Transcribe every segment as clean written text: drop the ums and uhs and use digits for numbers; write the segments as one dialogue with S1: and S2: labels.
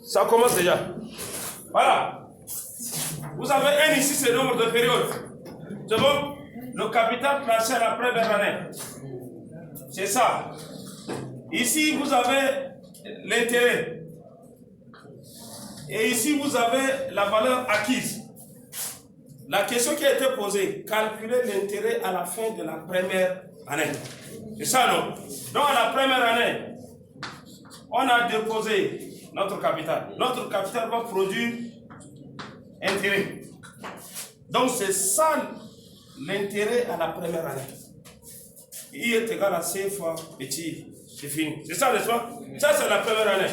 S1: Ça commence déjà. Voilà. Vous avez n ici, c'est le nombre de périodes. C'est bon? Le capital placé à la première année. C'est ça. Ici, vous avez l'intérêt. Et ici, vous avez la valeur acquise. La question qui a été posée, calculer l'intérêt à la fin de la première année. C'est ça, non? Donc, à la première année, on a déposé notre capital. Notre capital va produire intérêt. Donc, c'est ça l'intérêt à la première année. I est égal à C fois petit. C'est fini. C'est ça, n'est-ce pas? Ça, c'est la première année.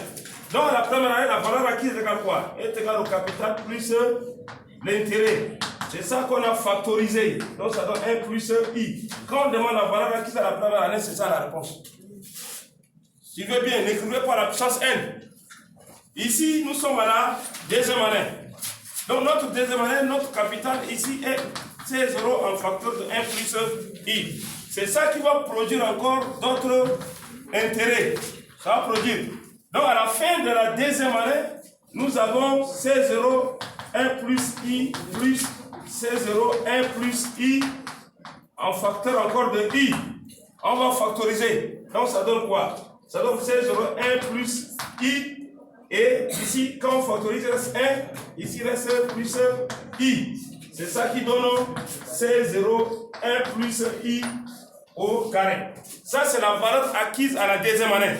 S1: Donc, à la première année, la valeur acquise est égale à quoi? Est égale au capital plus l'intérêt. C'est ça qu'on a factorisé. Donc, ça donne 1 plus I. Quand on demande la valeur acquise à la première année, c'est ça la réponse. Si tu veux bien, n'écrivez pas la puissance N. Ici, nous sommes à la deuxième année. Donc, notre deuxième année, notre capital ici est C0 en facteur de 1 plus I. C'est ça qui va produire encore d'autres intérêts. Ça va produire. Donc, à la fin de la deuxième année, nous avons C0, 1 plus I, plus C0, 1 plus I, en facteur encore de I. On va factoriser. Donc, ça donne quoi? Ça donne C0, 1 plus I. Et ici, quand on factorise, il reste 1. Ici, il reste plus I. C'est ça qui donne C0, 1 plus I au carré. Ça, c'est la valeur acquise à la deuxième année.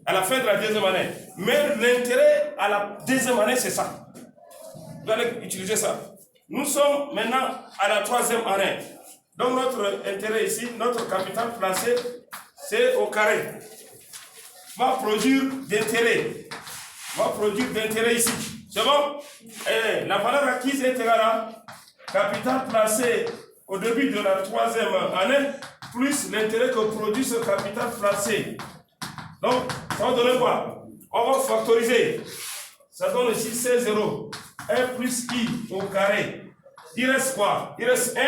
S1: À la fin de la deuxième année. Mais l'intérêt à la deuxième année, c'est ça. Vous allez utiliser ça. Nous sommes maintenant à la troisième année. Donc, notre intérêt ici, notre capital placé, c'est au carré. Va produire d'intérêt. Va produire d'intérêt ici. C'est bon? Et la valeur acquise est égale à capital placé au début de la troisième année, plus l'intérêt que produit ce capital placé. Donc, ça va donner quoi? On va factoriser. Ça donne ici C0. 1 plus I au carré. Il reste quoi? Il reste 1.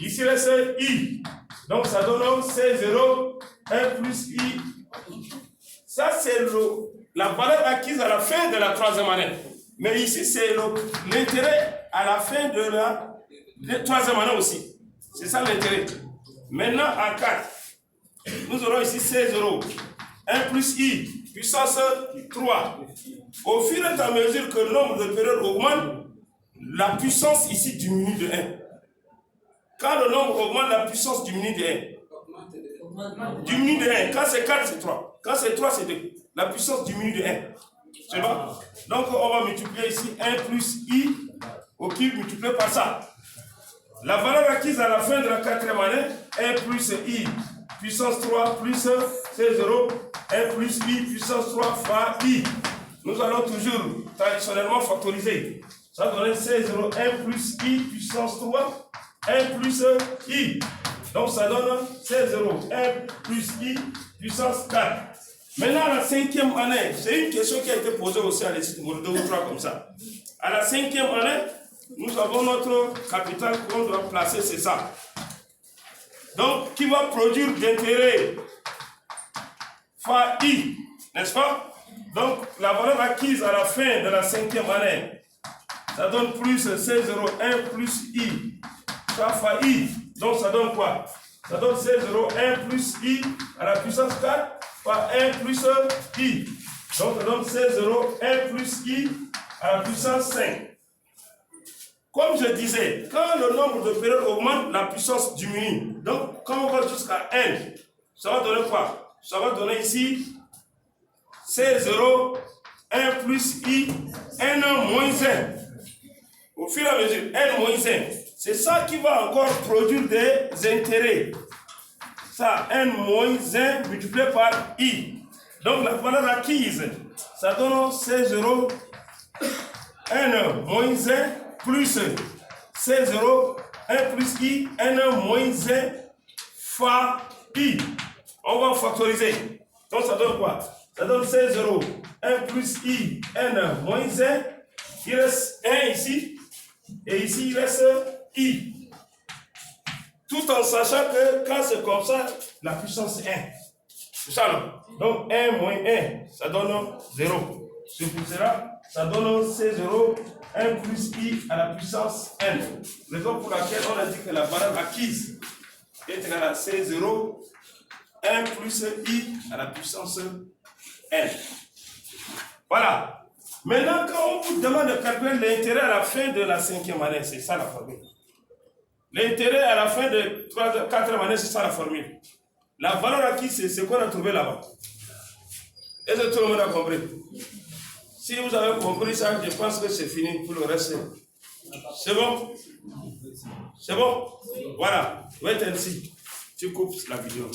S1: Ici, il reste I. Donc, ça donne C0. 1 plus I. Ça, c'est la valeur acquise à la fin de la troisième année. Mais ici, c'est l'intérêt à la fin de la troisième année aussi. C'est ça l'intérêt. Maintenant, en 4, nous aurons ici C0. 1 plus I, puissance 3. Au fur et à mesure que le nombre de périodes augmente, la puissance ici diminue de 1. Quand le nombre augmente, la puissance diminue de 1. Diminue de 1. Quand c'est 4, c'est 3. Quand c'est 3, c'est 2. La puissance diminue de 1. C'est bon? Donc, on va multiplier ici 1 plus I au cube multiplié par ça. La valeur acquise à la fin de la quatrième année, 1 plus I puissance 3 plus C0, 1 plus I puissance 3 fois I. Nous allons toujours traditionnellement factoriser. Ça donne C0, 1 plus I puissance 3, 1 plus I. Donc ça donne C0, 1 plus I puissance 4. Maintenant, la cinquième année, c'est une question qui a été posée aussi à l'étude 2 ou 3 comme ça. À la cinquième année, nous avons notre capital qu'on doit placer, c'est ça. Donc, qui va produire d'intérêt fois I, n'est-ce pas? Donc, la valeur acquise à la fin de la cinquième année, ça donne plus C0, 1 plus I, ça fois I. Donc, ça donne quoi? Ça donne C0, 1 plus I à la puissance 4 fois 1 plus I. Donc, ça donne C0, 1 plus I à la puissance 5. Comme je disais, quand le nombre de périodes augmente, la puissance diminue. Donc, quand on va jusqu'à N, ça va donner quoi? Ça va donner ici C0, 1 plus I, N moins 1. Au fur et à mesure, N moins 1. C'est ça qui va encore produire des intérêts. Ça, N moins 1 multiplié par I. Donc, la valeur acquise, ça donne C0, N moins 1. Plus C0, 1 plus I, N moins 1 fois I. On va factoriser. Donc ça donne quoi? Ça donne C0, 1 plus I, N moins 1. Il reste 1 ici. Et ici, il reste I. Tout en sachant que quand c'est comme ça, la puissance est 1. C'est ça, non? Donc 1 moins 1, ça donne 0. C'est pour cela, ça donne C0, 1 plus I à la puissance N. Raison pour laquelle on a dit que la valeur acquise est égale à C0, 1 plus I à la puissance N. Voilà. Maintenant, quand on vous demande de calculer l'intérêt à la fin de la 5e année, c'est ça la formule. L'intérêt à la fin de 4e année, c'est ça la formule. La valeur acquise, c'est ce qu'on a trouvé là-bas. Est-ce que tout le monde a compris? Si vous avez compris ça, je pense que c'est fini pour le reste. C'est bon? C'est bon? Voilà. Wait and see. Tu coupes la vidéo.